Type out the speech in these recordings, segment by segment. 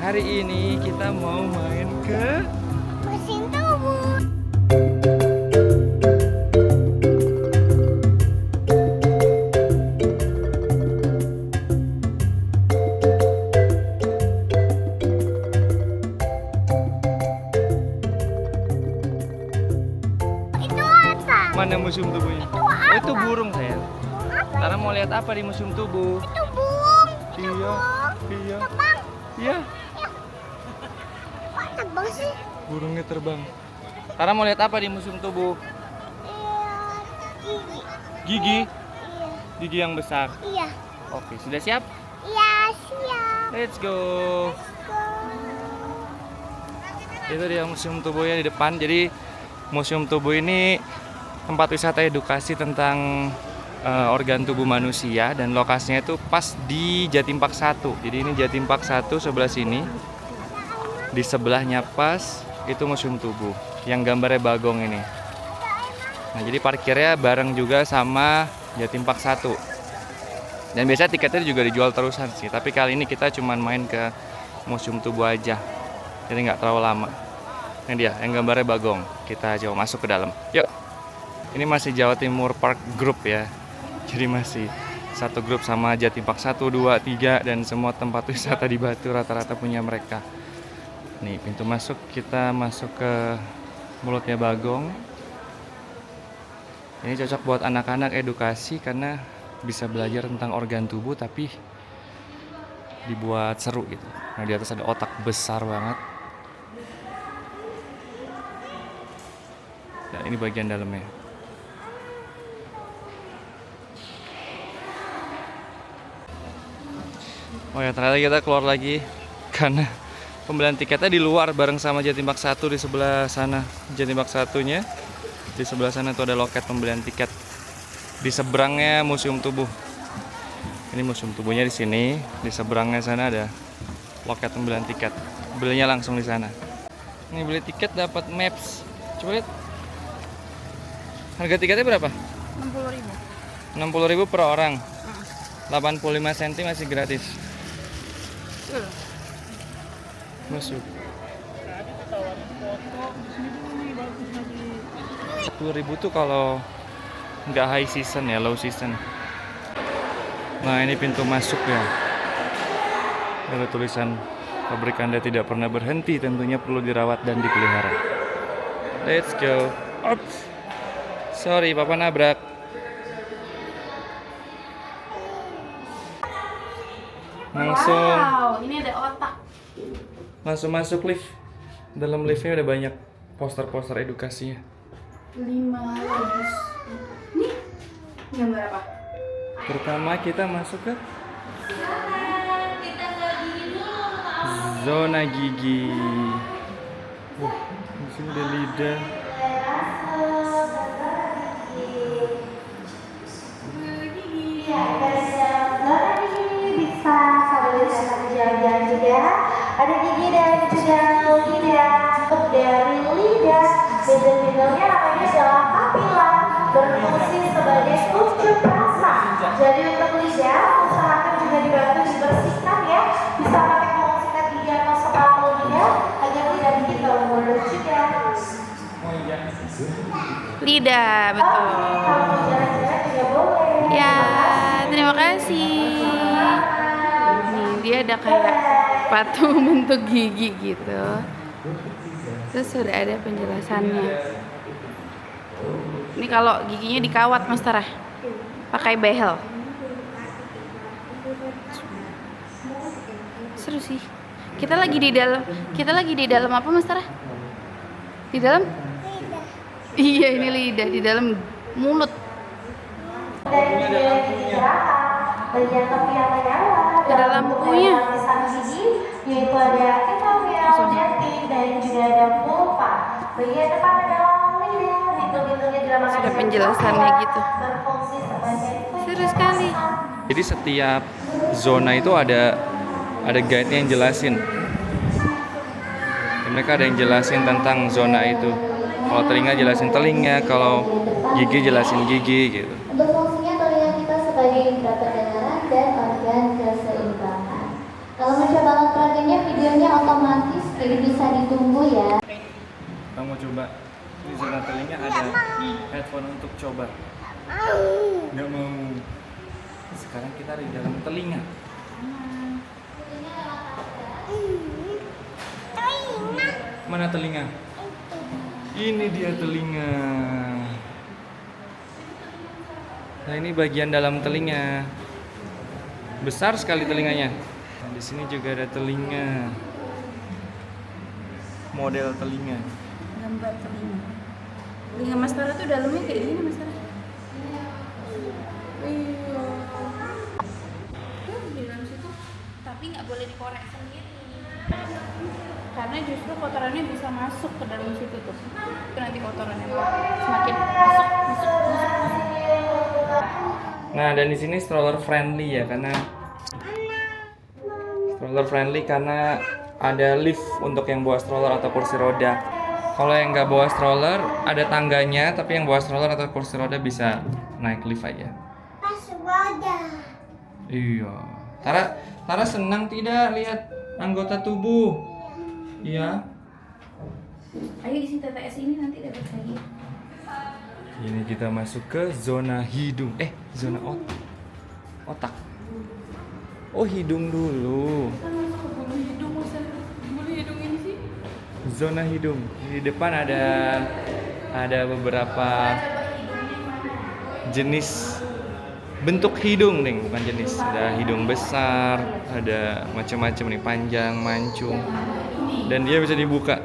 Hari ini kita mau main ke Mesin tubuh. Itu apa? mana museum tubuhnya? Itu Oh, apa? itu burung sayang. Apa? Tara mau lihat apa di museum tubuh? Itu burung. Itu Iya, burung. iya, Terbang. iya. Kok terbang sih? Burungnya terbang. Tara mau lihat apa di museum tubuh? Gigi. Gigi, Iya. gigi yang besar. Iya. Oke, sudah siap? Iya, siap. Let's go. Go. Itu dia museum tubuhnya di depan. Jadi museum tubuh ini tempat wisata edukasi tentang organ tubuh manusia dan lokasinya itu pas di Jatim Park 1. Jadi ini Jatim Park 1 sebelah sini. Di sebelahnya pas itu museum tubuh yang gambarnya bagong ini. Nah, jadi parkirnya bareng juga sama Jatim Park 1. Dan biasanya tiketnya juga dijual terusan sih. Tapi kali ini kita cuman main ke museum tubuh aja. Jadi nggak terlalu lama. Ini dia, yang gambarnya bagong. Kita coba masuk ke dalam. Yuk. Ini masih Jawa Timur Park Group ya. Jadi masih satu grup sama Jatim Park 1, 2, 3 dan semua tempat wisata di Batu rata-rata punya mereka. Nih, pintu masuk, kita masuk ke mulutnya bagong. Ini cocok buat anak-anak edukasi karena bisa belajar tentang organ tubuh tapi dibuat seru gitu. Nah, di atas ada otak besar banget. Dan ini bagian dalamnya. Oh ya, ternyata kita keluar lagi karena pembelian tiketnya di luar bareng sama Jatim Park 1 di sebelah sana. Jatim Park 1-nya di sebelah sana tuh ada loket pembelian tiket. Di seberangnya museum tubuh. Ini museum tubuhnya di sini, di seberangnya sana ada loket pembelian tiket. Belinya langsung di sana. Ini beli tiket dapat maps. Coba lihat. Harga tiketnya berapa? 60.000. 60.000 per orang. 85 cm masih gratis. Masuk. 10.000 tuh kalau nggak high season ya, low season. Nah, ini pintu masuk ya. Ada tulisan pabrik Anda tidak pernah berhenti, tentunya perlu dirawat dan dipelihara. Let's go. Oops. Sorry, Papa nabrak. Langsung. Wow, ini ada otak. Langsung masuk lift. Dalam liftnya udah banyak poster-poster edukasinya. 5 bagus. Nih, gambar apa? Pertama kita masuk ke zona gigi. Wah, di sini ada lidah. Bisa sambil jalan-jalan juga. Ada gigi dan juga lidah. Untuk dari lidah, middle-middlenya namanya adalah papila, berfungsi sebagai unsur rasa. Jadi untuk lidah, usahakan juga dibantu dibersihkan ya. Bisa pakai pemangsa sikat gigi atau sepatu lidah agar tidak bikin bau mulut juga. Lidah, betul. Kalau mau jalan-jalan juga boleh. Ya, terima kasih. Nih, dia ada kayak patung bentuk gigi gitu. Terus sudah ada penjelasannya. Ini kalau giginya dikawat, Mas Tara, pakai behel. Seru sih. Kita lagi di dalam apa, Mas Tara? Di dalam? Iya, ini lidah, di dalam mulut. Dari istirahat, bagian tepi yang menyala, Ada lampunya. lapisan gigi, yaitu ada enamel, dentin, dan juga ada pulpa. Bagian depan adalah lidah, pintu-pintunya dilamakan Sudah penjelasannya gitu. berfungsi sebagai Seru sekali. Jadi setiap zona itu ada guide-nya yang jelasin. Mereka ada yang jelasin tentang zona itu. Kalau telinga jelasin telinga, kalau gigi jelasin gigi gitu. Untuk fungsinya telinga kita sebagai indera pendengaran dan organ keseimbangan. Kalau mencoba alat peraganya, videonya ditunggu ya. Kamu mau coba di zona telinga ada headphone untuk coba. Nggak mau. Sekarang kita di dalam telinga. Mana telinga? Ini dia telinga. Nah, ini bagian dalam telinga. Besar sekali telinganya. Nah, di sini juga ada telinga. Model telinga. Gambar telinga. Telinga Mas Tara tuh dalamnya kayak gini Mas Tara. Iya. Tuh di dalam situ. Tapi nggak boleh dikorek sendiri. Karena justru kotorannya bisa masuk ke dalam situ tuh. Itu nanti kotorannya semakin masuk. Nah, dan di sini stroller friendly ya, karena ada lift untuk yang bawa stroller atau kursi roda. Kalau yang nggak bawa stroller ada tangganya, tapi yang bawa stroller atau kursi roda bisa naik lift aja. Pas wadah. Iya. Tara senang tidak lihat anggota tubuh? Iya. Ayo isi TTS ini nanti dapat lagi. Ini kita masuk ke zona hidung. Zona otak. Oh, hidung dulu. Bulu hidung masa bulu hidung ini sih. Zona hidung. Di depan ada beberapa jenis bentuk hidung nih, bukan jenis. Ada hidung besar, ada macam-macam nih, panjang, mancung. Dan dia bisa dibuka.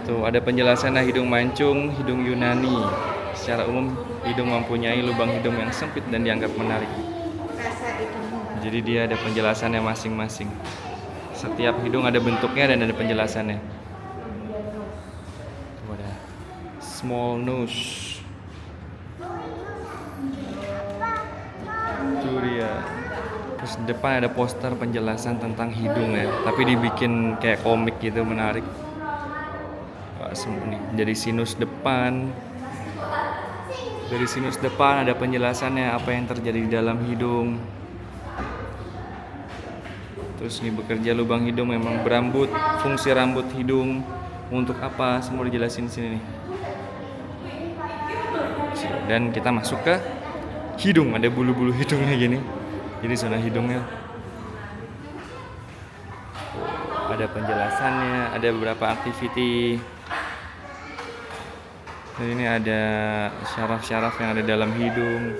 Tuh, ada penjelasannya hidung mancung, hidung Yunani. Secara umum, hidung mempunyai lubang hidung yang sempit dan dianggap menarik. Jadi dia ada penjelasannya masing-masing. Setiap hidung ada bentuknya dan ada penjelasannya. Tuh ada small nose. Itu dia. Terus di depan ada poster penjelasan tentang hidung ya, tapi dibikin kayak komik gitu, menarik. Nih, jadi sinus depan. Dari sinus depan ada penjelasannya apa yang terjadi di dalam hidung. Terus ini bekerja lubang hidung memang berambut, fungsi rambut hidung untuk apa, semua dijelasin di sini nih. Dan kita masuk ke hidung, ada bulu-bulu hidungnya gini. Jadi zona hidungnya ada penjelasannya, ada beberapa activity. Dan ini ada syaraf-syaraf yang ada dalam hidung.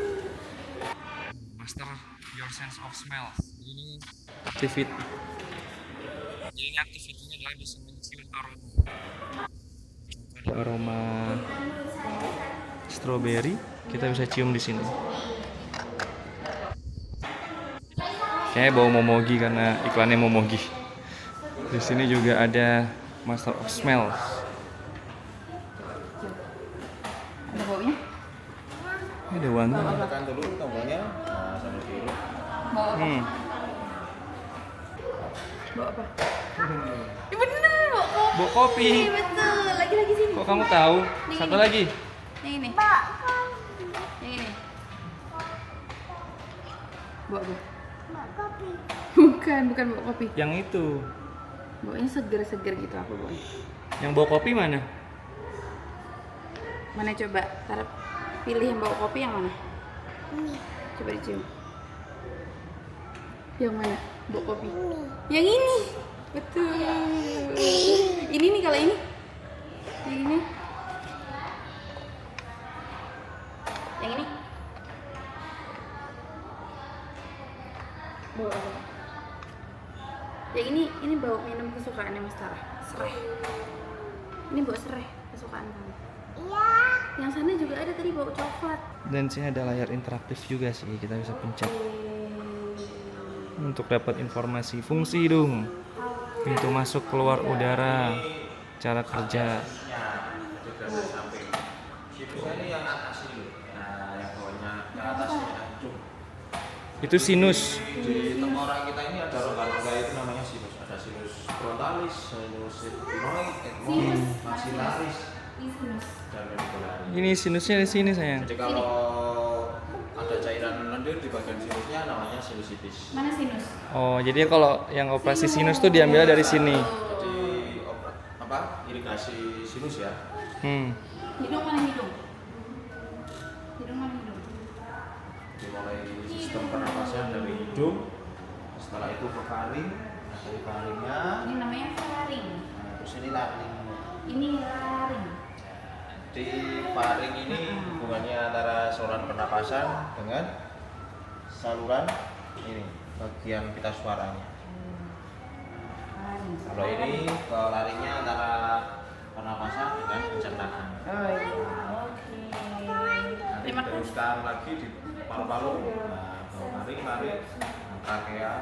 Master your sense of smell. Ini activity. Jadi ini activity-nya adalah bisa mencium aroma. Ada aroma strawberry, kita bisa cium di sini. Kayaknya bau momogi karena iklannya momogi. Di sini juga ada Master of Smell. Ada baunya? Ini ada wangi. Tekan dulu tombolnya, nah sambil kiri. Bau apa? Bau apa? Ya bener, bau kopi. Bau kopi. Betul. Lagi sini. Kok kamu tahu? Satu lagi. Yang ini. Yang ini. Bau apa? Kopi. Bukan bau kopi. Yang itu. Baunya seger-seger gitu apa baunya? Yang bau kopi mana? Mana coba? Taruh pilih yang bau kopi yang mana? Ini. Coba dicium. Yang mana? Bau kopi. Ini. Yang ini. Betul. Ini nih kalau ini. Yang ini. Yang ini. Bau apa? Yang ini bau minum kesukaannya Mas Tara. Sereh. Ini bau sereh kesukaan kamu. Iya. Yang sana juga ada tadi bau coklat. Dan sini ada layar interaktif juga sih, kita bisa pencet untuk dapat informasi fungsi hidung, pintu masuk keluar udara, cara kerja. Ini yang atas ini, nah yang bawahnya yang atasnya acung. Itu sinus. Di tengkorak kita ini ada rongga-rongga itu namanya sinus. Ada sinus frontalis, sinus etmoid, maxillaris, dan ventricularis. Ini sinusnya di sini sayang. Jadi kalau ada cairan lendir di bagian sinusnya namanya sinusitis. Mana sinus? Oh, jadi kalau yang operasi sinus tuh diambil dari sini. Jadi irigasi sinus ya. Hidung mana hidung? Hidung mana hidung? Dimulai sistem pernapasan dari hidung, setelah itu ke faring, dari faringnya, Ini namanya faring. terus ini laring. Ini laring. Di faring ini hubungannya antara saluran pernapasan dengan saluran ini bagian pita suaranya. Laring. Kalau ini ke laringnya antara pernapasan dengan pencernaan. Oh iya. Oke. Nanti Terima kasih. teruskan lagi di paru-paru, nah, laring, trachea,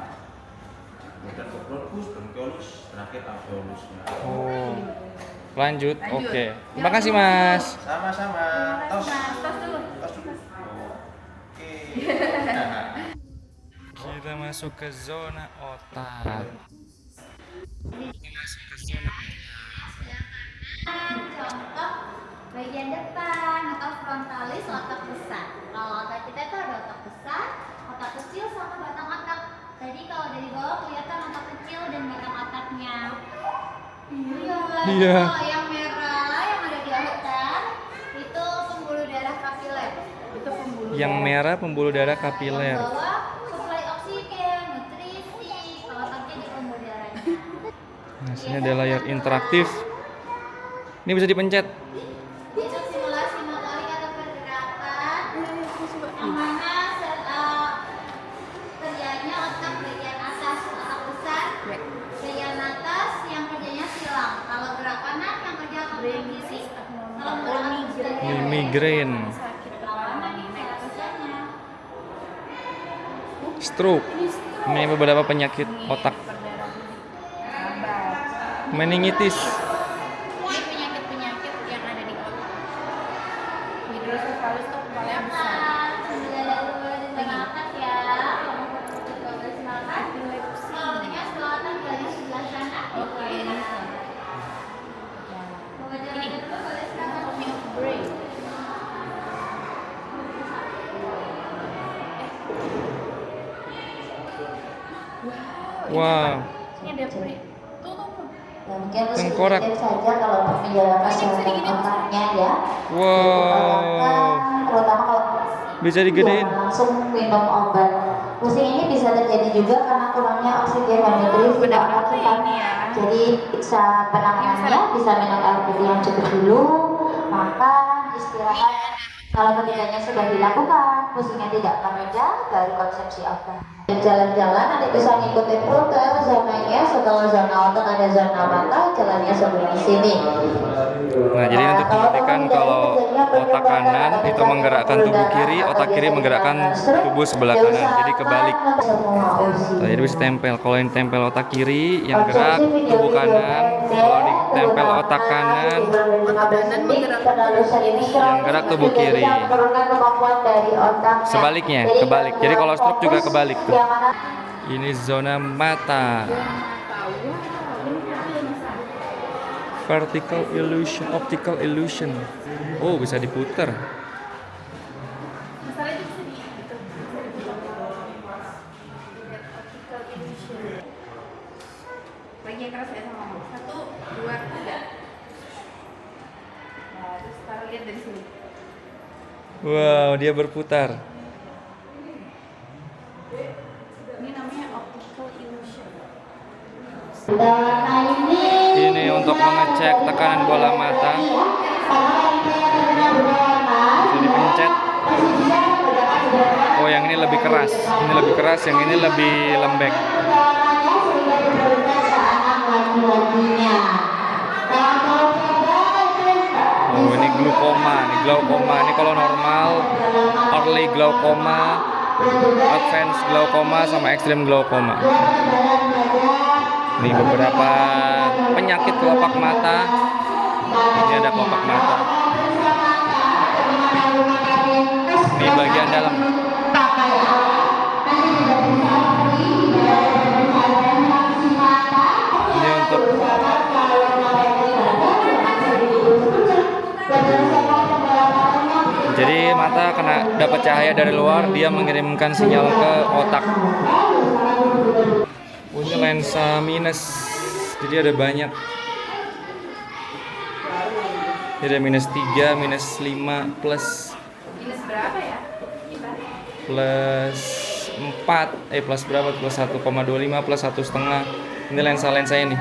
kemudian ke bronkus, bronkiolus, terakhir alveolusnya. Oh. Lanjut. Oke. Terima kasih, Mas. Sama-sama. Tos. Mas, tos dulu. Tos dulu. Oke. Kita masuk ke zona otak. Masuk ke zona Contoh bagian depan atau frontalis otak besar. Kalau otak kita itu ada otak besar, otak kecil sama batang otak. Tadi kalau dari bawah kelihatan otak kecil dan batang otaknya. Iya. Kalau yang merah yang ada di otak itu pembuluh darah kapiler. Itu pembuluh. Yang merah pembuluh darah kapiler. Yang bawah suplai oksigen, nutrisi, kalau otaknya di pembuluh darahnya. Nah, sini ada layar interaktif. Ini bisa dipencet. Itu simulasi motorik atau pergerakan yang mana kerjanya otak bagian atas, otak besar, bagian atas yang kerjanya silang. Kalau gerak kanan yang kerja kognisi, kalau gerak Ini migrain, Sakit kepala nih, salah satunya. stroke. Ini beberapa penyakit otak. Sabar. Meningitis. Ini penyakit-penyakit yang ada di otak. Hidrosefalis tuh kepalanya besar. Sudah ada dua di sebelah atas ya. Kalau mau juga di sebelah atas. Kalau pentingnya sebelah atas dari sebelah sana. Oke, ini. Bawa jalan dulu boleh sekarang. Anatomy of brain. Wow. Ini ada brain. Tuh. Ya, mungkin Tengkorak. sedikit saja kalau untuk menjalankan jalan otaknya ya. Wow. Terutama kalau Bisa digedein. jangan langsung minum obat. Pusing ini bisa terjadi juga karena kurangnya oksigen dan nutrisi Benar pada berarti kita. ini ya. Jadi bisa penanganannya bisa minum air putih yang cukup dulu, makan, istirahat. Kalau ketiganya sudah dilakukan, pusingnya tidak mereda, baru konsumsi obat. Jalan-jalan nanti bisa ngikutin rute zonanya. Setelah zona otak ada zona mata, jalannya sebelah sini. Nah, jadi untuk membuktikan kalau otak kanan itu menggerakkan tubuh kiri, otak kiri menggerakkan tubuh sebelah kanan. Jadi kebalik. Nah, jadi bisa tempel. Kalau yang tempel otak kiri, yang gerak tubuh kanan. Kalau ditempel otak kanan, yang gerak tubuh kiri. Sebaliknya, kebalik. Jadi kalau stroke juga kebalik tuh. Ini zona mata. Vertical illusion, optical illusion. Oh, bisa diputer. Masalah itu bisa di gitu. Lagi yang keras ya sama mama. 1, 2, 3. Nah, terus sekarang lihat dari sini. Wow, dia berputar. Ini namanya optical illusion. Ini untuk mengecek tekanan bola mata. Bisa dipencet. Oh, yang ini lebih keras. Ini lebih keras, yang ini lebih lembek. Oh, ini glaukoma. Ini glaukoma. Ini kalau normal, early glaukoma, advanced glaukoma, sama extreme glaukoma. Ini beberapa penyakit kelopak mata. Ini ada kelopak mata. Ini bagian dalam. Ini untuk jadi mata kena dapat cahaya dari luar, dia mengirimkan sinyal ke otak. Ini lensa minus, jadi ada banyak. Jadi ada minus 3, minus 5, plus Minus berapa ya? plus 4, plus berapa? Plus 1,25, plus 1,5. Ini lensa-lensa ini.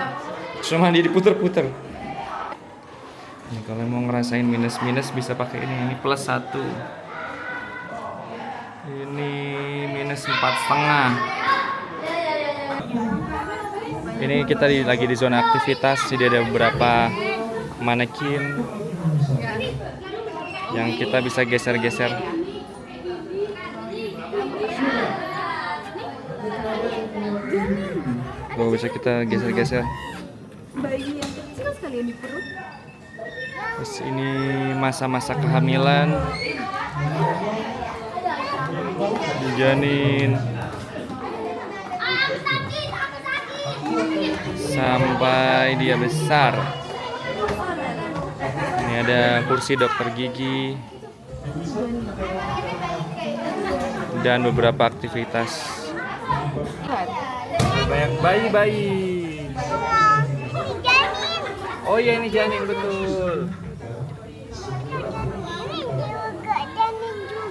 Cuma dia diputer-puter. Nih, kalau mau ngerasain minus-minus bisa pakai ini. Ini plus 1. Ini minus 4,5. Ini kita lagi di zona aktivitas. Jadi ada beberapa manekin yang kita bisa geser-geser. Oh, bisa kita geser-geser. Bayi yang kecil sekalian di perut. Terus ini masa-masa kehamilan, dijanin sampai dia besar. Ini ada kursi dokter gigi dan beberapa aktivitas. Banyak bayi-bayi. Oh iya, ini janin betul. Janin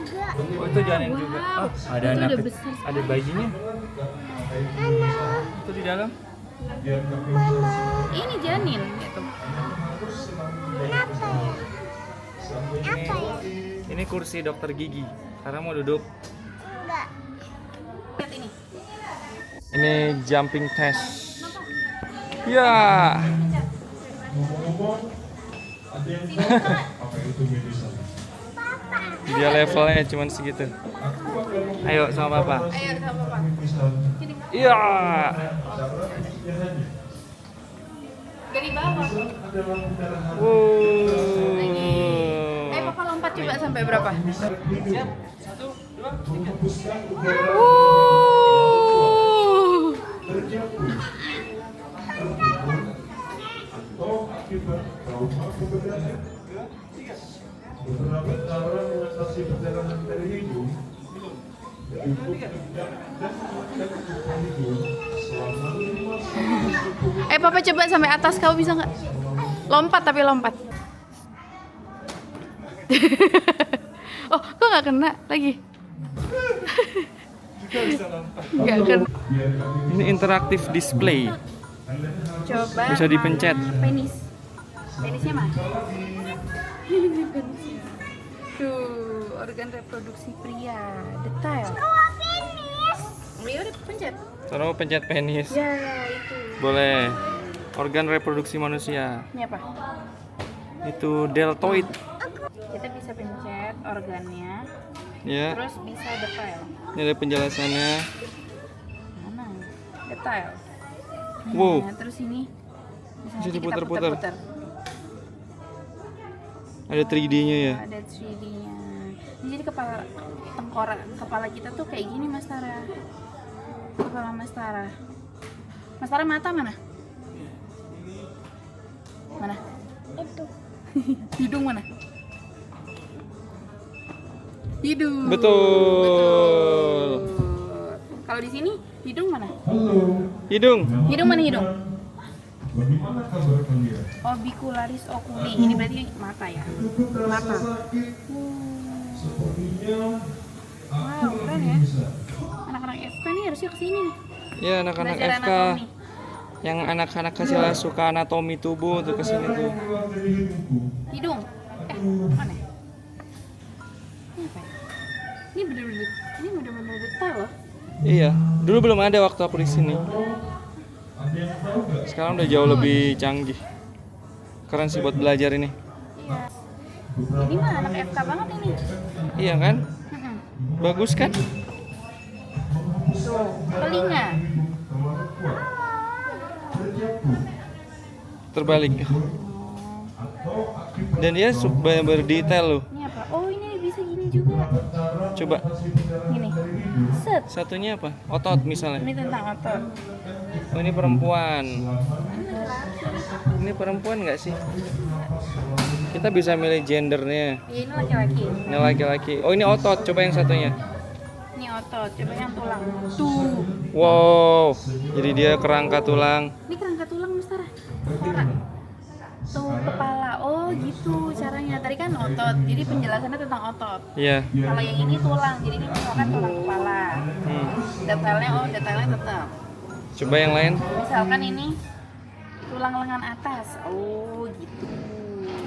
juga. Oh itu janin juga. Oh, ada Itu anak, udah besar. ada bayinya. Itu di dalam. Ini janin gitu. Apa ya? Ini kursi dokter gigi. Karena mau duduk. Enggak. Lihat ini. Ini jumping test. Ya. Dia levelnya cuma segitu. Ayo sama papa. Ayo sama papa. Iya. Dari bawah. Wow. Ayo papa lompat coba sampai berapa? Siap. 1, 2, 3. Beberapa cara mengatasi perjalanan dari hidung Papa coba sampai atas, kau bisa nggak? Lompat tapi lompat. Oh, kok nggak kena lagi? Nggak kena. Ini interaktif display. Coba. Bisa dipencet. mana penis. Penisnya mana? Tuh, organ reproduksi pria. Detail. Dia udah pencet. Taruh pencet penis. Ya, itu. Boleh. Organ reproduksi manusia. Ini apa? Itu deltoid. Kita bisa pencet organnya, Ya. terus bisa detail. Ini ada penjelasannya. Mana? Detail. Wow. Nah, terus ini Bisa nanti kita diputer-puter. puter-puter. Ada 3D-nya ya. Ada 3D-nya. Jadi kepala kita tuh kayak gini, Mas Tara. Kepala Mas Tara. Mas Tara mata mana? Mana? Itu. Hidung mana? Hidung. Betul. Kalau di sini hidung mana? Hidung. Hidung mana hidung? Bagaimana kabar kalian? Orbicularis oculi. Ini berarti mata ya. Mata. Sepertinya Wow, keren ya. Anak-anak FK nih harusnya kesini nih. Ya, anak-anak Belajar FK. anatomi. Yang anak-anak kecil suka anatomi tubuh tuh kesini tuh. keluar dari hidungku. Hidung. Mana? Ini apa ya? Ini bener-bener detail loh. Iya, dulu belum ada waktu aku di sini. Ada yang tahu nggak? Sekarang udah jauh lebih canggih. Keren sih buat belajar ini. Iya. Ini mah anak FK banget ini. Iya kan? Mm-mm. Bagus kan? Tuh, telinga. Terbalik. Dan dia berdetail loh. Ini apa? Oh, ini bisa gini juga. Coba. Gini. Set. Satunya apa? Otot misalnya. Ini tentang otot. Oh, ini perempuan. Ini perempuan nggak sih? Kita bisa milih gendernya. Iya, ini laki-laki. Ini laki-laki. Oh, ini otot. Coba yang satunya. Ini otot. Coba yang tulang. Tuh. Wow. Jadi dia kerangka tulang. Ini kerangka tulang, Mustara. Tengkorak. Tuh kepala. Oh, gitu caranya. Tadi kan otot. Jadi penjelasannya tentang otot. Iya. Kalau yang ini tulang. Jadi ini misalkan tulang kepala. Hmm. Detailnya tetap. Coba yang lain. Misalkan ini tulang lengan atas. Oh, gitu.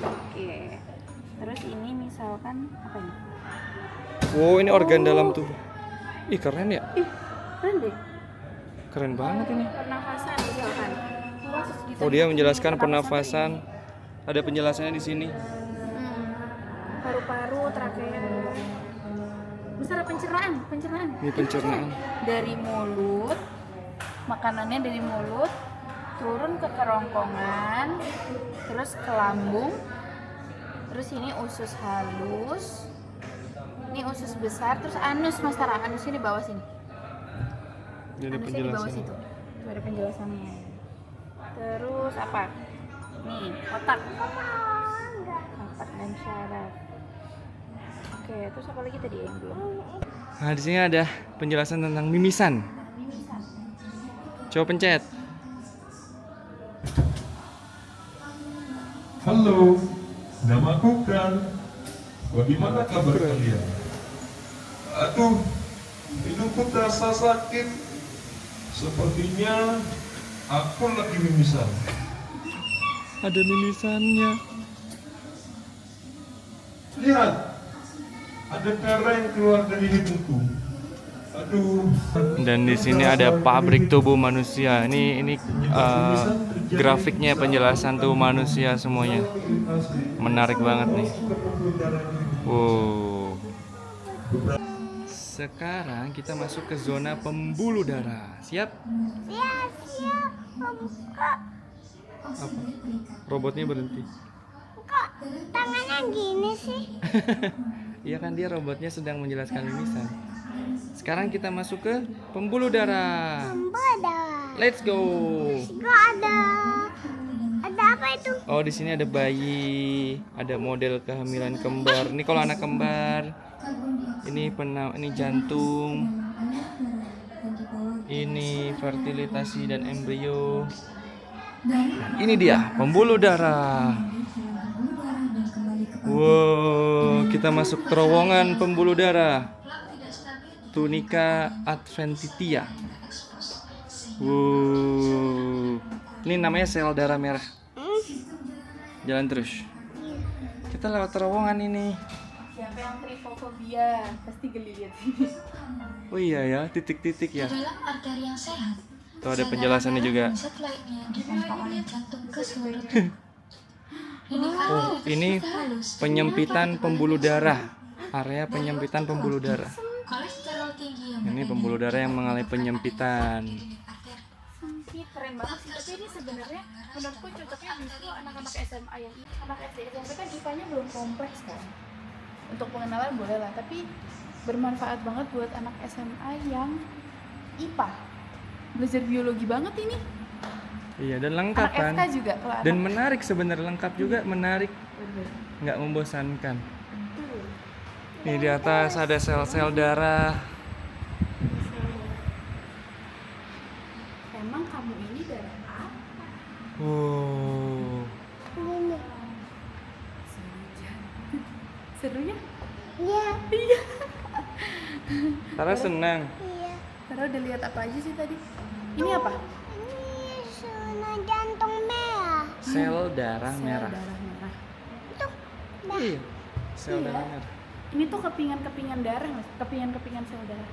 Oke. Terus ini misalkan apa ini? Wow, ini organ dalam tubuh. Ih, keren ya? Ih, keren deh. Keren banget ini. Pernafasan misalkan. Wah, terus gitu. Oh, dia menjelaskan pernafasan. Ada penjelasannya di sini. Paru-paru, trakea. Misalnya pencernaan. Ini pencernaan. Dari mulut, makanannya dari mulut turun ke kerongkongan, terus ke lambung, terus ini usus halus, ini usus besar, terus anus, Mas Tara, anusnya di bawah sini. Ini ada Anusnya di bawah penjelasan. situ. Itu ada penjelasannya. Terus apa? Nih, otak. Otak dan syaraf. Oke, terus apa lagi tadi yang belum? Nah, di sini ada penjelasan tentang mimisan. Coba pencet. Halo, namaku Kran. Bagaimana kabar kalian? Aduh, hidupku terasa sakit. Sepertinya aku lagi mimisan. Ada mimisannya. Lihat, ada darah yang keluar dari hidungku. Aduh. Dan di sini ada pabrik tubuh manusia. Ini grafiknya penjelasan tubuh manusia semuanya. Menarik banget nih. Wow. Sekarang kita masuk ke zona pembuluh darah. Siap? Siap. Kok Apa? Robotnya berhenti. tangannya gini sih? Iya kan, dia robotnya sedang menjelaskan mimisan. Sekarang kita masuk ke pembuluh darah. Beda. Let's go. Gak ada. Ada apa itu? Oh, di sini ada bayi, ada model kehamilan kembar. Ini kalau anak kembar. Ini jantung. Ini fertilitasi dan embrio. Ini dia pembuluh darah. Wow, kita masuk terowongan pembuluh darah. Tunica adventitia. Wow. Ini namanya sel darah merah. Jalan terus. Kita lewat terowongan ini. Siapa yang trifofobia pasti geli lihat sini. Oh iya ya, titik-titik ya. Dalam arteri yang sehat, Tuh ada penjelasannya juga. zat lainnya dipompa oleh jantung ke seluruh Oh, ini penyempitan pembuluh darah. Area penyempitan pembuluh darah. kolesterol tinggi yang Ini pembuluh darah yang mengalami penyempitan. Sempit, keren banget sih. Tapi ini sebenarnya menurutku cocoknya justru anak-anak SMA yang anak SD SMP kan IPA-nya belum kompleks kan. Untuk pengenalan boleh lah, tapi bermanfaat banget buat anak SMA yang IPA. Belajar biologi banget ini. Iya, dan lengkap Anak kan. FK juga kalau Dan anak menarik sebenarnya, lengkap juga, menarik, Bener. nggak membosankan. Betul. Nih di atas ada sel-sel darah. Emang kamu ini darah apa? Wow. Gini. Serunya? Iya. Tara senang. Iya. Tara udah lihat apa aja sih tadi? Ini apa? Ini zona jantung merah. Sel darah merah. Darah merah. Itu. Dah. Iya. Sel Iya. darah merah. Ini tuh kepingan-kepingan darah, Mas. Kepingan-kepingan sel darah.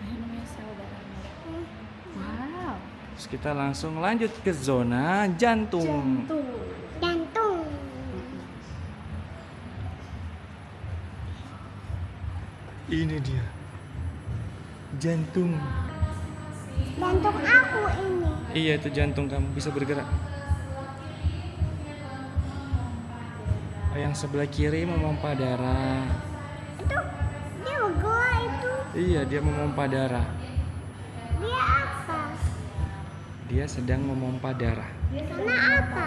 Ini namanya sel darah merah. Wow. Terus kita langsung lanjut ke zona jantung. Jantung. Jantung. Ini dia. Jantung. Jantung aku ini. Iya, itu jantung kamu bisa bergerak. Yang sebelah kiri memompa darah. Itu dia bergerak itu. Iya, dia memompa darah. Dia apa? Dia sedang memompa darah. Karena apa?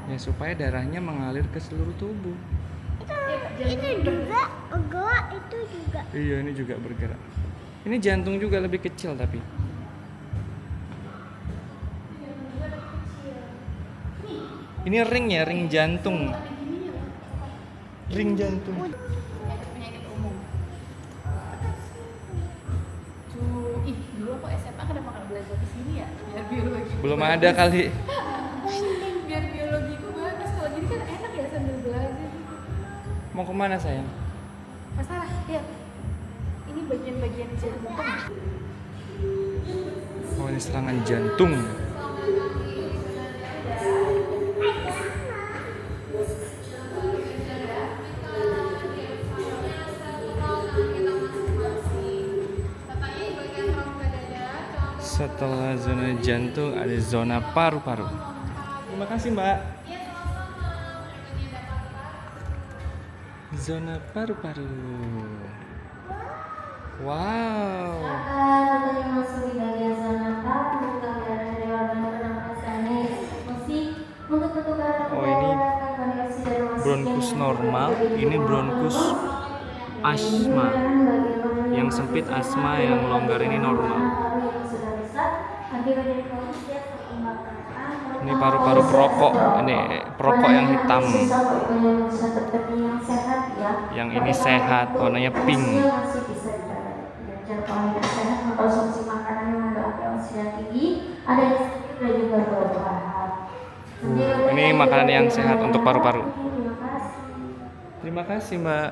Ya supaya darahnya mengalir ke seluruh tubuh. Itu juga bergerak, itu juga. Iya, ini juga bergerak. Ini jantung juga lebih kecil tapi. Ini ring ya, ring jantung. Ring jantung. Penyakit umum. Dulu aku SMA kenapa nggak belajar di sini ya? Biar biologi. Belum ada kali. Biar biologiku bagus. Kalau gini kan enak ya sambil belajar. Mau kemana sayang? Mas Sarah, lihat. Ini bagian-bagian jantung. Oh, ini serangan jantung. Setelah zona jantung ada zona paru-paru. Terima kasih Mbak. Zona paru-paru. Wow. Masuk di bagian zona paru, aliran dari organ pernapasan, musik untuk pertukaran Oh, ini udara, koneksi dan bronkus normal, ini bronkus asma. Yang sempit asma, yang longgar ini normal. Ini paru-paru perokok, ini perokok yang hitam. Yang ini sehat, warnanya pink. Mengkonsumsi makanan yang mengandung oksigen tinggi, ada di sayur dan juga buah-buahan. Ini makanan yang sehat untuk paru-paru. Terima kasih. Terima kasih Mbak.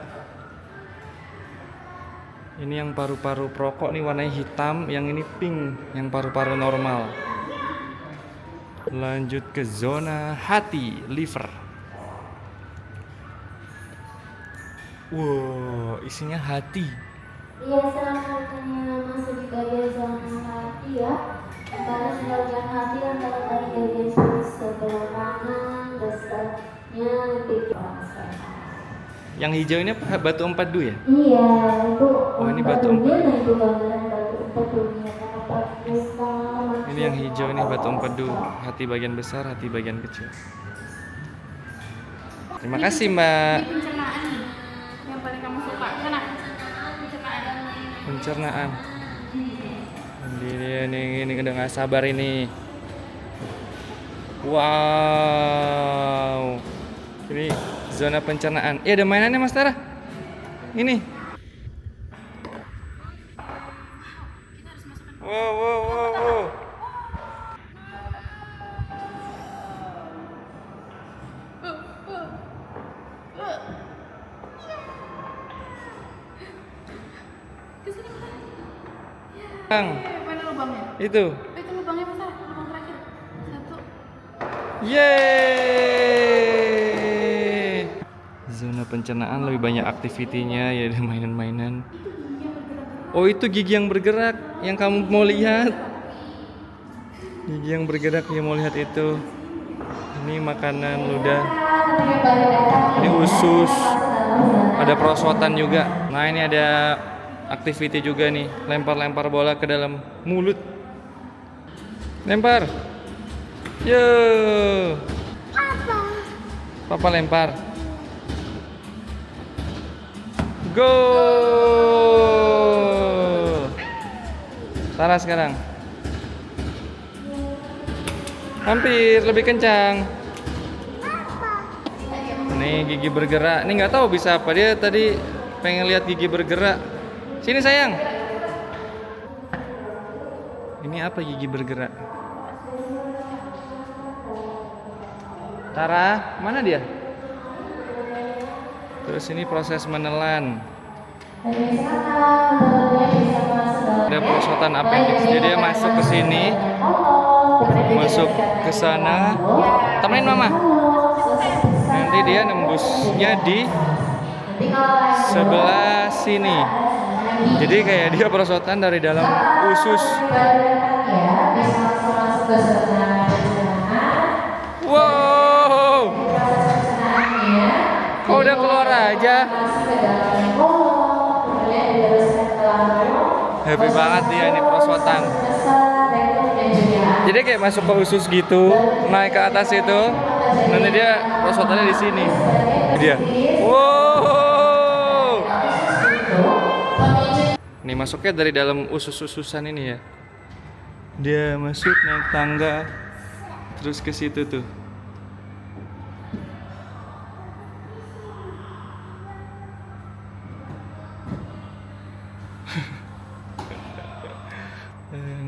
Ini yang paru-paru perokok nih warnanya hitam, yang ini pink, yang paru-paru normal. Lanjut ke zona hati, liver. Wow, isinya hati. Iya, selanjutnya masuk di bagian zona hati ya. Antara sebagian hati antara dari bagian sebelah kanan, dasarnya lebih sehat. Yang hijau ini apa? Batu empedu ya? Iya, itu. Oh, ini batu empedu. Nah, itu gambaran batu empedunya. Kenapa besar? Ini yang hijau ini batu empedu, hati bagian besar, hati bagian kecil. Terima kasih Mbak. Ini pencernaan nih. Yang paling kamu suka. Sana. Pencernaan. Pencernaan. Ini udah nggak sabar ini. Wow. Ini zona pencernaan. Ada mainannya Mas Tara. Ini. Wow. Bang, Mana lubangnya? itu. Itu lubangnya Mas Sarah. Lubang terakhir. Satu. Yeay. Zona pencernaan lebih banyak aktivitinya, ya ada mainan-mainan. Oh, itu gigi yang bergerak yang kamu mau lihat. Gigi yang bergerak yang mau lihat itu. Ini makanan ludah. Ini usus. Ada perosotan juga. Nah, ini ada activity juga nih, lempar-lempar bola ke dalam mulut. Lempar. Yo. Papa lempar. Gol. Sarah sekarang. Hampir lebih kencang. Nih gigi bergerak. Ini nggak tahu bisa apa, dia tadi pengen lihat gigi bergerak. Sini sayang. Ini apa gigi bergerak? Tara, mana dia? Terus ini proses menelan. Ada perosotan appendix. Jadi dia masuk ke sini, masuk ke sana. Temenin mama. Nanti dia nembusnya di sebelah sini. Jadi kayak dia perosotan dari dalam usus. Wow. Kok udah keluar aja? Happy banget dia ini perosotan. Jadi kayak masuk ke usus gitu, naik ke atas itu, nanti dia perosotannya di sini. Dia. Wow. Nih masuknya dari dalam usus-ususan ini ya. Dia masuk naik tangga, terus ke situ tuh.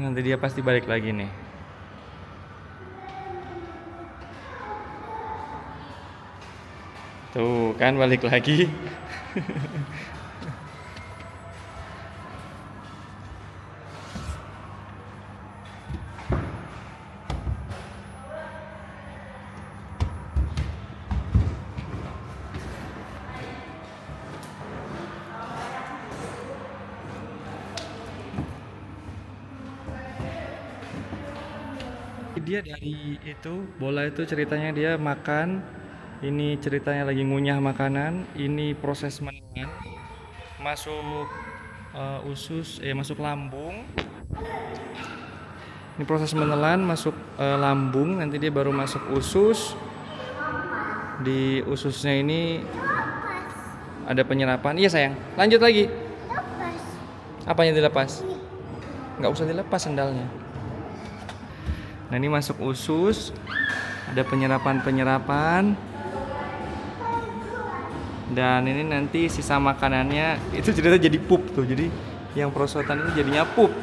Nanti dia pasti balik lagi nih. Tuh kan balik lagi. Dia dari itu bola itu ceritanya dia makan, ini ceritanya lagi ngunyah makanan, ini proses menelan masuk masuk lambung, ini proses menelan masuk lambung, nanti dia baru masuk usus. Di ususnya ini ada penyerapan. Iya sayang, lanjut lagi. Apanya dilepas? Nggak usah dilepas sendalnya. Nah ini masuk usus, ada penyerapan, dan ini nanti sisa makanannya itu jadi pup tuh. Jadi yang perosotan ini jadinya pup.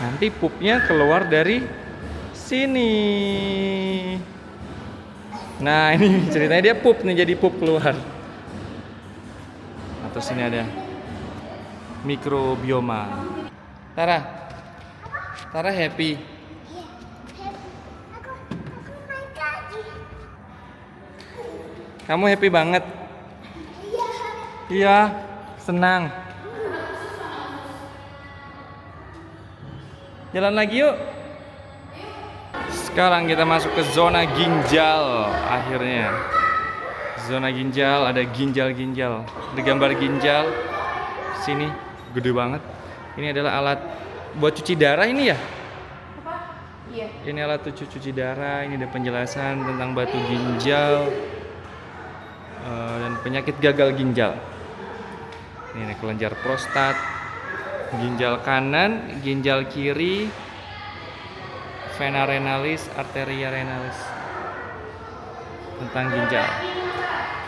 Nanti pupnya keluar dari sini. Nah ini ceritanya dia pup nih, jadi pup keluar. Atau sini ada mikrobioma. Tara happy. Kamu happy banget? Iya, senang. Jalan lagi yuk. Sekarang kita masuk ke zona ginjal akhirnya. Zona ginjal, ada ginjal-ginjal. Ada gambar ginjal. Sini, gede banget. Ini adalah alat buat cuci darah ini ya? Iya. Ini alat cuci darah, ini ada penjelasan tentang batu ginjal. Dan penyakit gagal ginjal. Ini kelenjar prostat, ginjal kanan, ginjal kiri, vena renalis, arteria renalis. Tentang ginjal.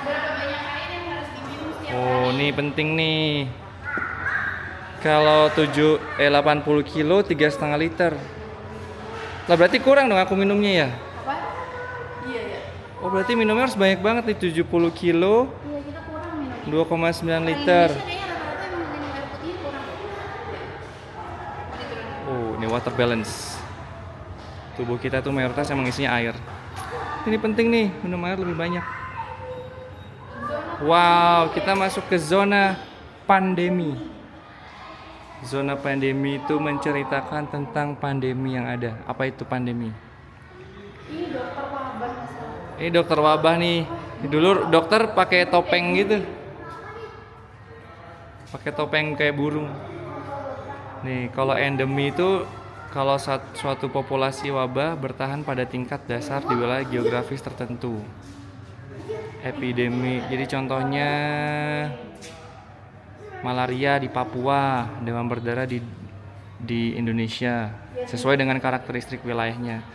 Berapa banyak air yang harus diminum setiap Oh, ini penting nih. Kalau 80 kilo 3,5 liter. Lah berarti kurang dong aku minumnya ya? apa? Iya ya. Oh, berarti minumnya harus banyak banget nih, 70 kilo Iya kita kurang minumnya. 2,9 liter. Indonesia kayaknya rata-rata emang minum air putih kurang. Oh, ini water balance. Tubuh kita tuh mayoritas emang isinya air. Ini penting nih, minum air lebih banyak. Wow, kita masuk ke zona pandemi. Zona pandemi itu menceritakan tentang pandemi yang ada. Apa itu pandemi? Ini dokter wabah masalah. Ini dokter wabah nih. Dulu dokter pakai topeng gitu. Pakai topeng kayak burung. Nih, kalau endemi itu kalau suatu populasi wabah bertahan pada tingkat dasar di wilayah geografis tertentu. Epidemi, jadi contohnya malaria di Papua, demam berdarah di Indonesia, sesuai dengan karakteristik wilayahnya.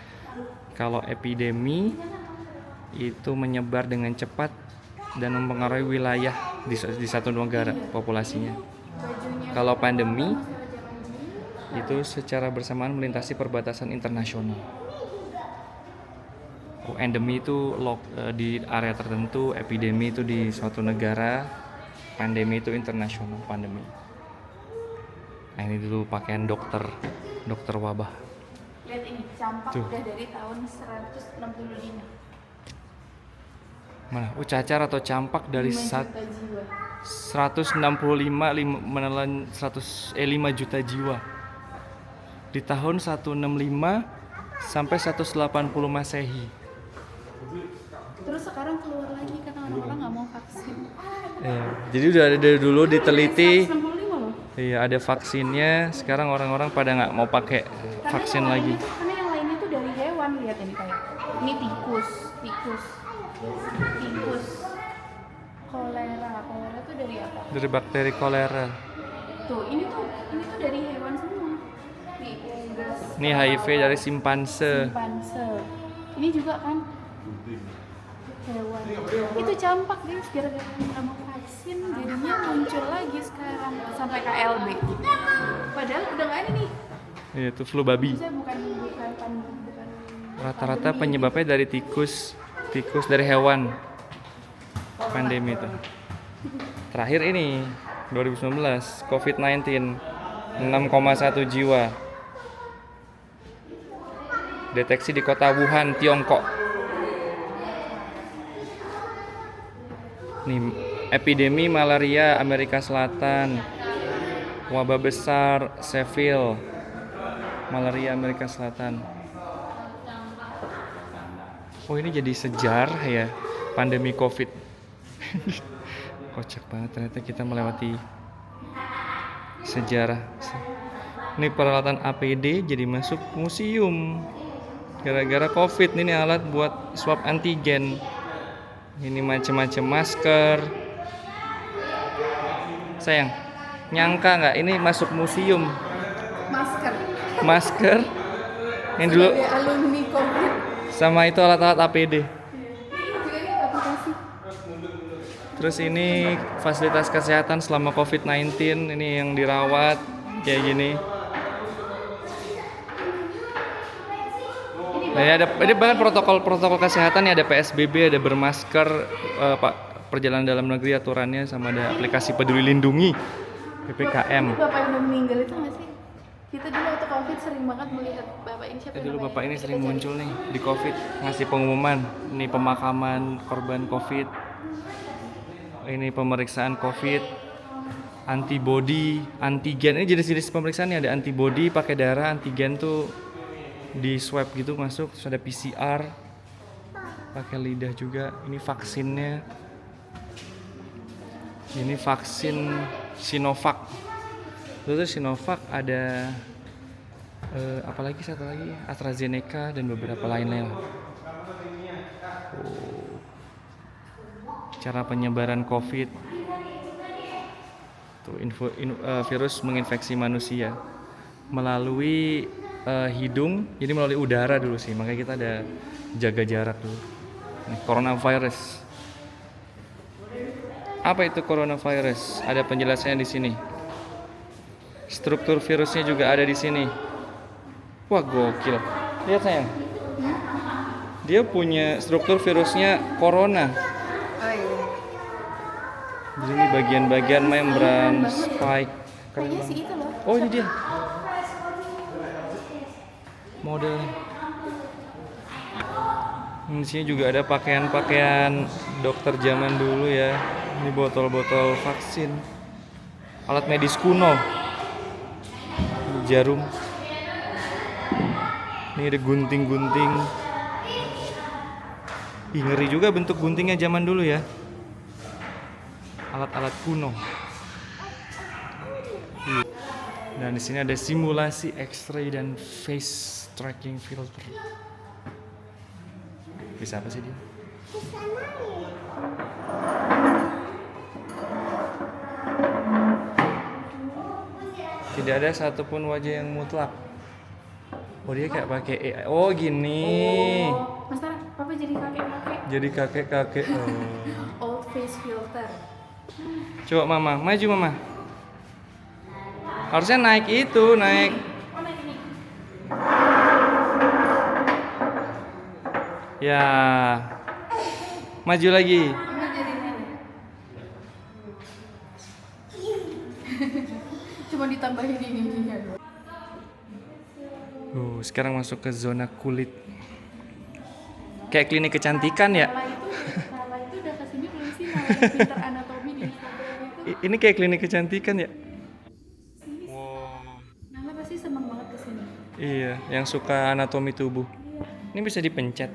Kalau epidemi itu menyebar dengan cepat dan mempengaruhi wilayah di satu negara populasinya. Kalau pandemi itu secara bersamaan melintasi perbatasan internasional. Endemi itu di area tertentu, epidemi itu di suatu negara, pandemi itu internasional pandemi. Nah ini dulu pakaian dokter wabah. Lihat ini, campak Tuh. udah dari tahun 165. Mana? Cacar atau campak dari 5 juta jiwa. 165 menelan 5 juta jiwa. Di tahun 165 sampai 180 Masehi. Terus sekarang keluar lagi karena orang-orang nggak mau vaksin. Jadi udah ada dari dulu diteliti. 165 loh. Iya, ada vaksinnya. Sekarang orang-orang pada nggak mau pakai vaksin lagi. Karena yang lainnya tuh dari hewan, lihat ini kayak ini tikus. Kolera tuh dari apa? Dari bakteri kolera. Tuh, ini tuh dari hewan semua. Nih, unggas, Ini HIV dari simpanse. simpanse. Ini juga kan hewan. Itu campak guys, gara-gara sama vaksin jadinya muncul lagi sekarang sampai KLB. Padahal udah nggak ada nih. Iya, itu flu babi. Saya bukan. Rata-rata penyebabnya dari tikus dari hewan. Pandemi itu. Terakhir ini 2019 COVID-19 6,1 jiwa. Deteksi di kota Wuhan, Tiongkok. Nih, epidemi malaria Amerika Selatan. Wabah besar Sheffield. Malaria Amerika Selatan. Oh, ini jadi sejarah ya, pandemi Covid. Kocak banget, ternyata kita melewati sejarah. Ini peralatan APD jadi masuk museum gara-gara Covid. Ini alat buat swab antigen. Ini macam-macam masker. Sayang, nyangka nggak ini masuk museum? Masker yang dulu Sebagai alumni COVID. sama itu alat-alat APD. Ini juga nih aplikasi. Terus ini fasilitas kesehatan selama COVID-19, ini yang dirawat kayak gini. Nah, ya ada bahkan protokol kesehatan ya, ada PSBB, ada bermasker, Pak, perjalanan dalam negeri aturannya, sama ada aplikasi Peduli Lindungi PPKM. Ini bapak yang udah meninggal itu nggak sih? Kita dulu waktu COVID sering banget melihat bapak ini, siapa Dulu namanya? bapak ini Kita sering cari. muncul nih di COVID, ngasih pengumuman. Ini pemakaman korban COVID. Ini pemeriksaan COVID, antibody, antigen. Ini jenis-jenis pemeriksaan nih, ada antibody pakai darah, antigen tuh di swab gitu masuk, terus ada PCR pakai lidah juga. Ini vaksinnya. Ini vaksin Sinovac. Terus Sinovac ada apalagi satu lagi, AstraZeneca dan beberapa lainnya. Cara penyebaran COVID. Tuh, virus menginfeksi manusia melalui hidung, jadi melalui udara dulu sih, makanya kita ada jaga jarak dulu. Nih, coronavirus. Apa itu coronavirus? Ada penjelasannya di sini. Struktur virusnya juga ada di sini. Wah, gokil. Lihat sayang. Dia punya struktur virusnya corona. Oh iya. Jadi ini bagian-bagian membran, spike. Keren Kayaknya banget. sih itu loh. Oh, ini dia. Modelnya. Di sini juga ada pakaian-pakaian dokter zaman dulu ya. Ini botol-botol vaksin. Alat medis kuno. Ini jarum. Ini ada gunting-gunting. Ih, ngeri juga bentuk guntingnya zaman dulu ya. Alat-alat kuno. Dan di sini ada simulasi X-ray dan face tracking filter. Bisa apa sih dia? Tidak ada satupun wajah yang mutlak. Oh, dia kayak pakai AI. Oh, gini. Oh, Mas Tara, papa jadi kakek-kakek. Jadi kakek-kakek. Old face filter. Coba mama, maju mama. Harusnya naik itu, naik. Oh, naik ini. Ya. Maju lagi. Ini jadi ini. Cuma ditambahin ini. Sekarang masuk ke zona kulit. Kayak klinik kecantikan ya. Nala itu udah kesini belum sih? Nala yang pintar anatomi di Instagram itu. Ini kayak klinik kecantikan ya. Nala pasti seneng banget kesini. Iya, yang suka anatomi tubuh. Ini bisa dipencet.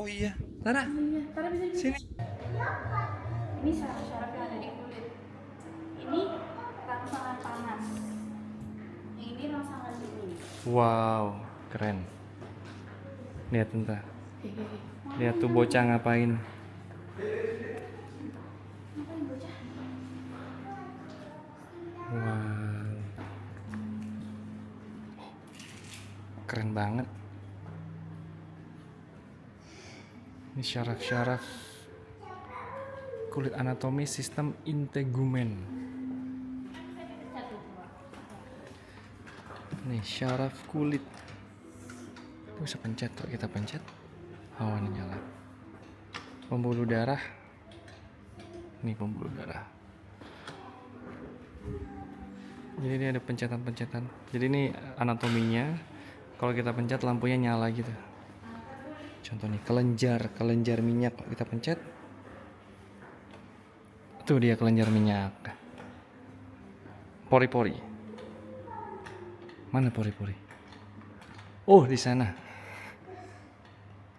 Oh iya, Tara, Iya, Tara bisa di sini. Ini syarat-syarat yang ada di kulit. Wow, keren. Lihat entah. Lihat tuh bocah ngapain. Wow. Keren banget. Ini syaraf-syaraf kulit anatomi sistem integumen. Nih syaraf kulit. Bisa pencet, kalau kita pencet awan nyala. Pembuluh darah. Nih pembuluh darah. Jadi ini ada pencetan-pencetan. Jadi ini anatominya. Kalau kita pencet lampunya nyala gitu. Contoh nih kelenjar minyak, kalau kita pencet. Tuh dia kelenjar minyak. Pori-pori. Mana pori-pori? Oh, di sana.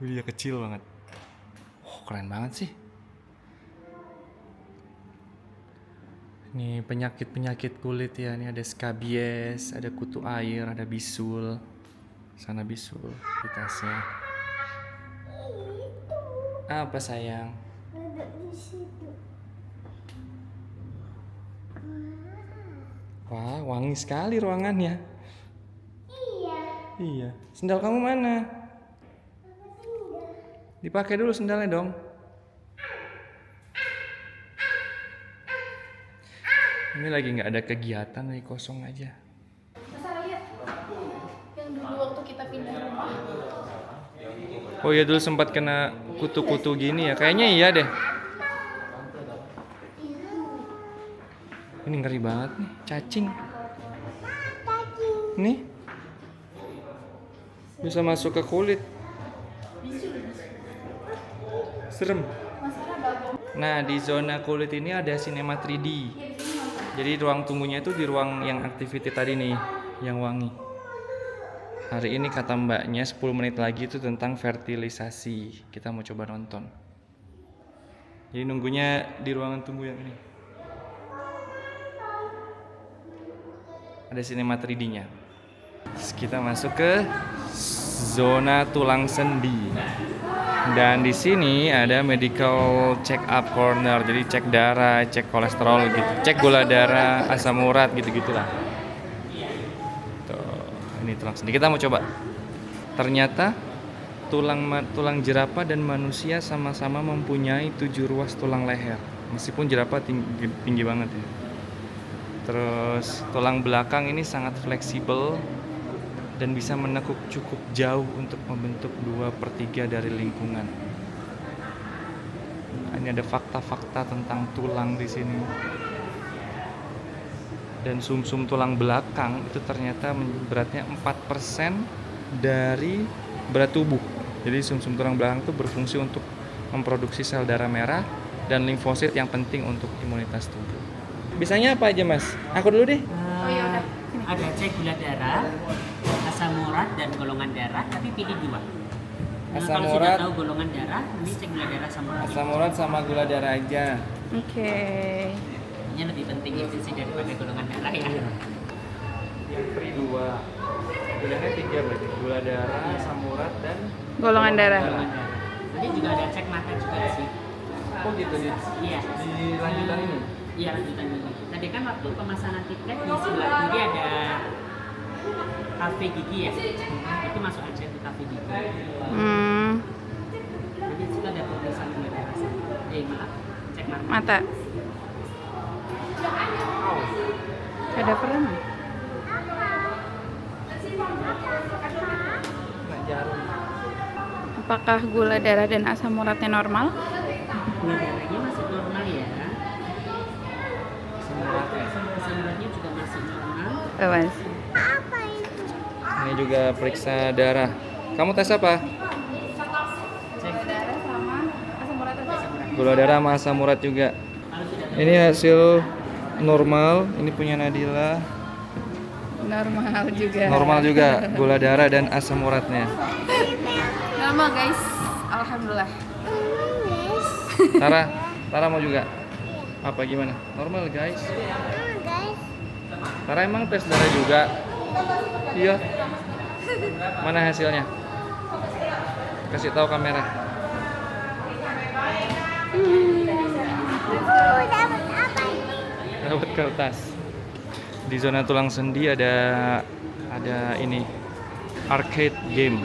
Dia kecil banget. Oh, keren banget sih. Ini penyakit-penyakit kulit ya. Ini ada skabies, ada kutu air, ada bisul. Sana bisul di tasnya. Apa sayang? Ada di situ. Wah, wangi sekali ruangannya. Iya. Iya. Sendal kamu mana? Dipakai dulu sendalnya dong. Ini lagi nggak ada kegiatan, lagi kosong aja. Masa lihat yang dulu waktu kita pindah rumah. Oh ya, dulu sempat kena kutu-kutu gini ya. Kayaknya iya deh. Ini ngeri banget nih, cacing. Nih. Bisa masuk ke kulit. Serem. Nah, di zona kulit ini ada sinema 3D. Jadi ruang tunggunya itu di ruang yang activity tadi nih, yang wangi. Hari ini kata mbaknya 10 menit lagi itu tentang fertilisasi. Kita mau coba nonton. Jadi nunggunya di ruangan tunggu yang ini. Ada sinema 3D-nya. Kita masuk ke zona tulang sendi. Dan di sini ada medical check up corner. Jadi cek darah, cek kolesterol gitu. Cek gula darah, asam urat gitu-gitulah. Ini tulang sendi. Kita mau coba. Ternyata tulang jerapah dan manusia sama-sama mempunyai 7 ruas tulang leher. Meskipun jerapah tinggi banget ya. Terus tulang belakang ini sangat fleksibel dan bisa menekuk cukup jauh untuk membentuk 2/3 dari lingkungan. Ini ada fakta-fakta tentang tulang di sini. Dan sumsum tulang belakang itu ternyata beratnya 4% dari berat tubuh. Jadi sumsum tulang belakang itu berfungsi untuk memproduksi sel darah merah dan limfosit yang penting untuk imunitas tubuh. Bisanya apa aja, Mas? Aku dulu deh. Oh ya udah. Ada cek gula darah, asam urat dan golongan darah, tapi pilih 2. Asam Kalau urat. sudah tahu golongan darah, ini cek gula darah sama Asam urat sama gula darah aja. Oke. Ini lebih penting itu sih daripada golongan darah ya. Yang free 2. Gulanya 3 berarti. Gula darah, asam urat dan Golongan darah. Golongan darah. Nanti juga ada cek mata juga sih. Oh gitu di Iya. lanjutan ini. Iya lanjutan ini. Tadi kan waktu pemasangan tiket di sebelah kiri ada kafe gigi ya. Itu masuk aja ke kafe gigi. Jadi itu ada pemeriksaan gula darah sama. Maaf, cek mata. Mata. Ada perem. Nah, jarum. Apakah gula darah dan asam uratnya normal? Gula darahnya masih normal ya. Asam uratnya juga masih normal. Mas. Apa itu? Ini juga periksa darah. Kamu tes apa? Darah sama asam urat aja. Gula darah sama asam urat juga. Ini hasil normal. Ini punya Nadila. Normal juga. Normal juga gula darah dan asam uratnya. Normal guys. Alhamdulillah. Tara mau juga? Apa gimana? Normal guys. Guys. Tara emang tes darah juga? Iya. Mana hasilnya? Kasih tahu kamera. Dapat apa ini? Dapat kertas. Di zona tulang sendi ada ini arcade game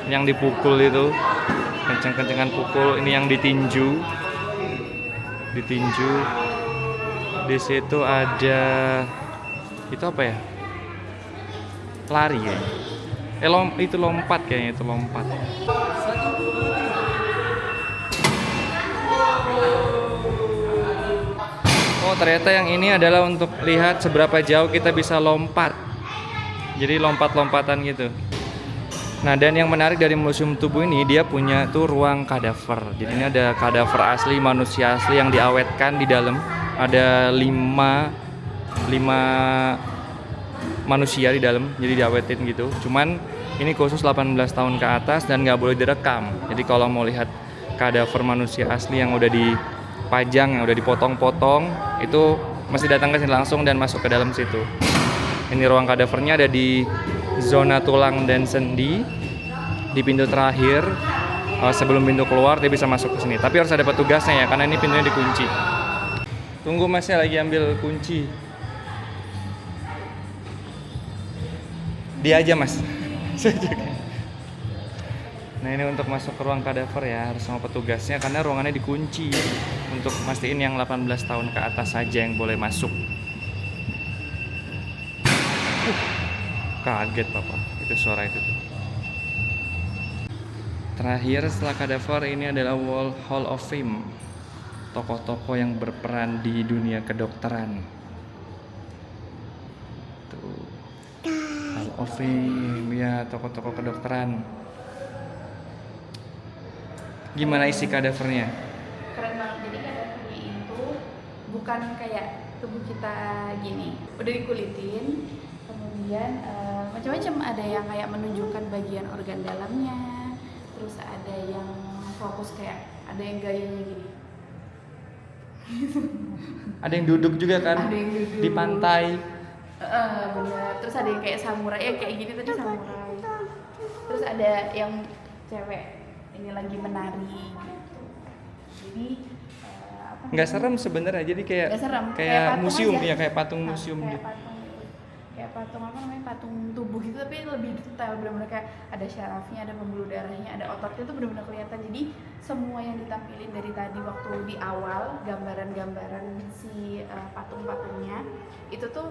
yang dipukul itu, kenceng-kencengan pukul. Ini yang ditinju. Di situ ada itu apa ya? Lari ya. Itu lompat kayaknya, itu lompat. Oh, ternyata yang ini adalah untuk lihat seberapa jauh kita bisa lompat. Jadi lompat-lompatan gitu. Nah, dan yang menarik dari Museum Tubuh ini, dia punya tuh ruang kadaver. Jadi ini ada kadaver asli, manusia asli yang diawetkan di dalam. Ada 5 manusia di dalam, jadi diawetin gitu. Cuman ini khusus 18 tahun ke atas dan nggak boleh direkam. Jadi kalau mau lihat kadaver manusia asli yang udah dipajang, yang udah dipotong-potong, itu mesti datang ke sini langsung dan masuk ke dalam situ. Ini ruang kadavernya ada di zona tulang dan sendi, di pintu terakhir. Sebelum pintu keluar dia bisa masuk ke sini. Tapi harus ada petugasnya ya, karena ini pintunya dikunci. Tunggu, Mas, saya lagi ambil kunci. Dia aja, Mas. Saya juga. Nah, ini untuk masuk ke ruang kadaver ya, harus sama petugasnya karena ruangannya dikunci. Untuk mastiin yang 18 tahun ke atas saja yang boleh masuk. Kaget Papa, itu suara itu tuh. Terakhir setelah kadaver ini adalah Hall of Fame. Tokoh-tokoh yang berperan di dunia kedokteran. Tuh. Hall of Fame, ya, tokoh-tokoh kedokteran. Gimana isi kadavernya? Keren banget. Jadi kadavernya itu bukan kayak tubuh kita gini, udah dikulitin, kemudian macam-macam. Ada yang kayak menunjukkan bagian organ dalamnya, terus ada yang fokus kayak ada yang gayanya gini. Ada yang duduk juga kan? Ada yang duduk di pantai. Bener. Terus ada yang kayak samurai, ya kayak gini tadi samurai. Terus ada yang cewek ini lagi menari gitu. Jadi Nggak serem sebenarnya, jadi kayak nggak serem, kayak patung museum aja. ya, kayak patung museum kayak gitu. Kayak patung apa namanya, patung tubuh gitu, tapi lebih detail, benar-benar kayak ada syarafnya, ada pembuluh darahnya, ada ototnya, tuh benar-benar kelihatan. Jadi semua yang ditampilin dari tadi waktu di awal, gambaran-gambaran si patung-patungnya itu tuh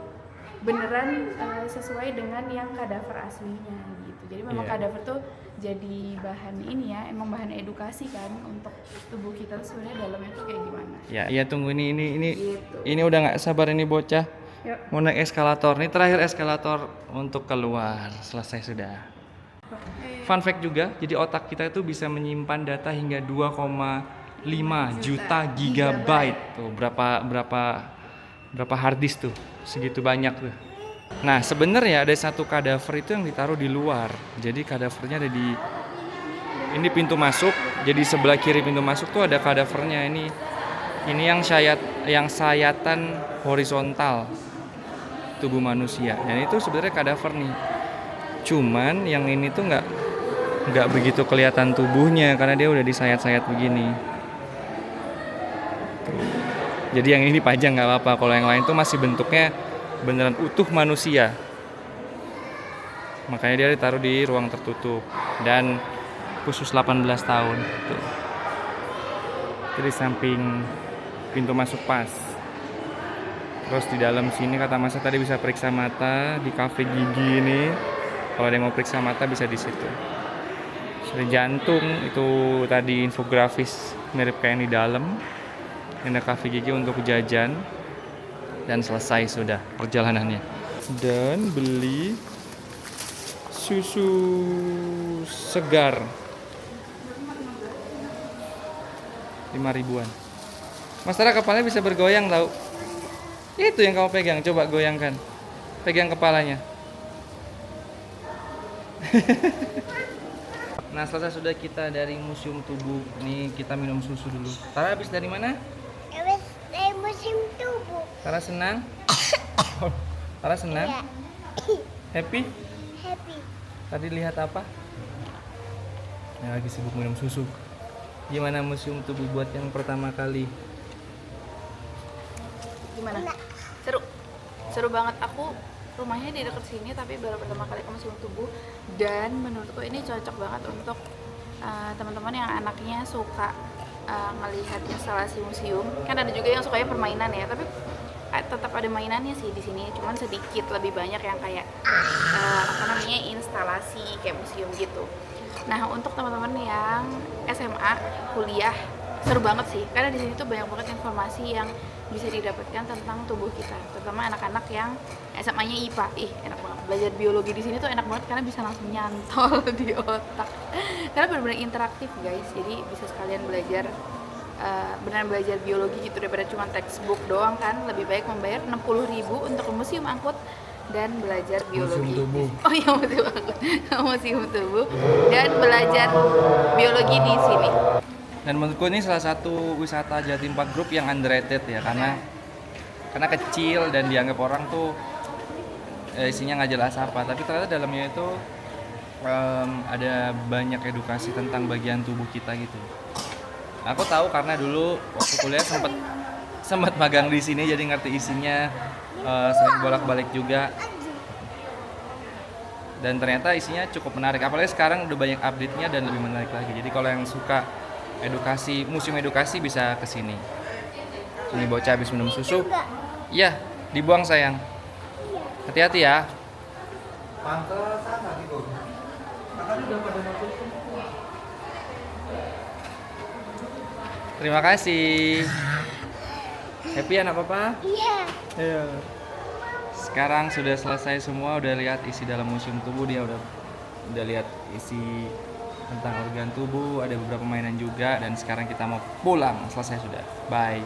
beneran sesuai dengan yang kadaver aslinya gitu. Jadi memang kadaver tuh jadi bahan ini ya, emang bahan edukasi kan untuk tubuh kita tuh sebenarnya dalamnya tuh kayak gimana. Ya tunggu ini Gitu. ini udah nggak sabar ini bocah. Yuk. Mau naik eskalator. Ini terakhir eskalator untuk keluar. Selesai sudah. Fun fact juga, jadi otak kita itu bisa menyimpan data hingga 2,5 juta gigabyte. Tuh, berapa hard disk tuh? Segitu banyak tuh. Nah, sebenarnya ada satu kadaver itu yang ditaruh di luar. Jadi kadavernya ada di ini pintu masuk. Jadi sebelah kiri pintu masuk tuh ada kadavernya. Ini yang sayatan horizontal tubuh manusia. Dan itu sebenarnya kadaver nih. Cuman yang ini tuh nggak begitu kelihatan tubuhnya karena dia udah disayat-sayat begini. Tuh. Jadi yang ini dipajang nggak apa-apa. Kalau yang lain tuh masih bentuknya beneran utuh manusia. Makanya dia ditaruh di ruang tertutup dan khusus 18 tahun. Tuh. Jadi samping pintu masuk pas. Terus di dalam sini kata Masa tadi bisa periksa mata di kafe gigi ini. Kalau ada yang mau periksa mata bisa di situ. Dari jantung itu tadi infografis mirip kayak yang di dalam. Ini ada kafe gigi untuk jajan. Dan selesai sudah perjalanannya. Dan beli susu segar 5 ribuan. Mas Tara, kepalanya bisa bergoyang tau. Itu yang kamu pegang, coba goyangkan. Pegang kepalanya. Nah, selesai sudah kita dari Museum Tubuh. Nih kita minum susu dulu. Tara habis dari mana? Habis dari Museum Tubuh. Tara senang? Tara senang? Iya. Happy? Happy. Tadi lihat apa? Yang lagi sibuk minum susu. Gimana museum tubuh buat yang pertama kali? Gimana? Seru. Seru banget. Aku rumahnya di dekat sini tapi baru pertama kali ke museum tubuh, dan menurutku ini cocok banget untuk teman-teman yang anaknya suka ngelihat instalasi museum. Kan ada juga yang sukanya permainan ya, tapi tetap ada mainannya sih di sini, cuman sedikit lebih banyak yang kayak apa namanya, instalasi kayak museum gitu. Nah, untuk teman-teman yang SMA, kuliah, seru banget sih, karena di sini tuh banyak banget informasi yang bisa didapatkan tentang tubuh kita, terutama anak-anak yang SMA-nya IPA. Ih, enak banget. Belajar biologi di sini tuh enak banget karena bisa langsung nyantol di otak. Karena benar-benar interaktif, guys. Jadi bisa sekalian belajar beneran belajar biologi gitu daripada cuma textbook doang kan. Lebih baik membayar 60.000 untuk ke museum angkut dan belajar biologi. Museum tubuh. Oh iya, museum angkut. Museum tubuh dan belajar biologi di sini. Dan menurutku ini salah satu wisata Jatim Park Group yang underrated ya, karena kecil dan dianggap orang tuh isinya nggak jelas apa, tapi ternyata dalamnya itu ada banyak edukasi tentang bagian tubuh kita gitu. Aku tahu karena dulu waktu kuliah sempat magang di sini, jadi ngerti isinya, sering bolak-balik juga. Dan ternyata isinya cukup menarik, apalagi sekarang udah banyak update-nya dan lebih menarik lagi. Jadi kalau yang suka edukasi, museum edukasi bisa ke sini. Ini bocah habis minum susu. Iya, dibuang sayang. Hati-hati ya. Pantes sana gitu. Makanya udah pada masuk. Terima kasih. Happy ya anak papa? Iya. Iya. Sekarang sudah selesai semua, udah lihat isi dalam museum tubuh, dia udah lihat isi tentang organ tubuh, ada beberapa mainan juga, dan sekarang kita mau pulang. Selesai sudah. Bye.